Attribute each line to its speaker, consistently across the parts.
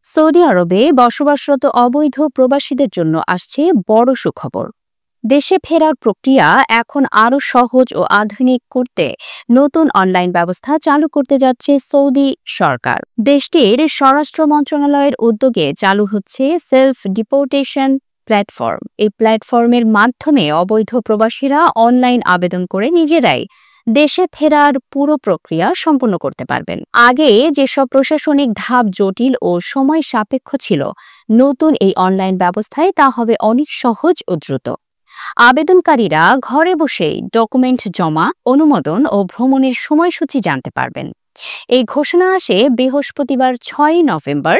Speaker 1: Saudi আরবে বসবাসরত অবৈধ প্রবাসীদের জন্য আসছে বড় সুখবর। দেশে ফেরার প্রক্রিয়া এখন আরও সহজ ও আধুনিক করতে নতুন অনলাইন ব্যবস্থা চালু করতে যাচ্ছে সৌদি সরকার। দেশটির স্বরাষ্ট্র মন্ত্রণালয়ের উদ্যোগে চালু হচ্ছে সেলফ ডিপোর্টেশন প্ল্যাটফর্ম। এই প্ল্যাটফর্মের মাধ্যমে অবৈধ প্রবাসীরা অনলাইন আবেদন করে নিজেরাই দেশে ফেরার পুরো প্রক্রিয়া সম্পন্ন করতে পারবেন। আগে যেসব প্রশাসনিক ধাপ জটিল ও সময় সাপেক্ষ ছিল, নতুন এই অনলাইন ব্যবস্থায় তা হবে অনেক সহজ ও দ্রুত। আবেদনকারীরা ঘরে বসেই ডকুমেন্ট জমা, অনুমোদন ও ভ্রমণের সময়সূচি জানতে পারবেন। এই ঘোষণা আসে বৃহস্পতিবার ৬ নভেম্বর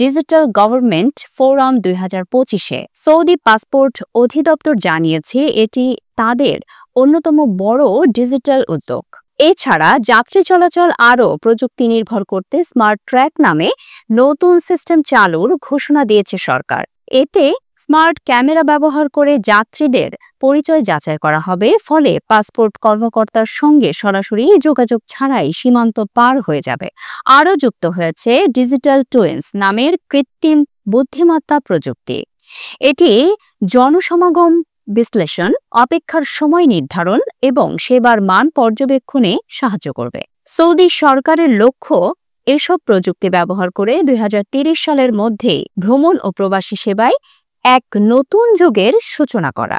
Speaker 1: ডিজিটাল গভর্নমেন্ট ফোরাম ২০২৫-এ। সৌদি পাসপোর্ট অধিদপ্তর জানিয়েছে এটি তাদের অন্যতম বড় ডিজিটাল উদ্যোগ। এছাড়া যাত্রী চলাচল আরও প্রযুক্তি নির্ভর করতে স্মার্ট ট্র্যাক নামে নতুন সিস্টেম চালুর ঘোষণা দিয়েছে সরকার। এতে স্মার্ট ক্যামেরা ব্যবহার করে যাত্রীদের পরিচয় যাচাই করা হবে, ফলে পাসপোর্ট কর্মকর্তার সঙ্গে সরাসরি যোগাযোগ ছাড়াই সীমান্ত পার হয়ে যাবে। আরও যুক্ত হয়েছে ডিজিটাল টুইন্স নামের কৃত্রিম বুদ্ধিমত্তা প্রযুক্তি। এটি জনসমাগম বিশ্লেষণ, অপেক্ষার সময় নির্ধারণ এবং সেবার মান পর্যবেক্ষণে সাহায্য করবে। সৌদি সরকারের লক্ষ্য এসব প্রযুক্তি ব্যবহার করে ২০৩০ সালের মধ্যেই ভ্রমণ ও প্রবাসী সেবায় এক নতুন যুগের সূচনা করা।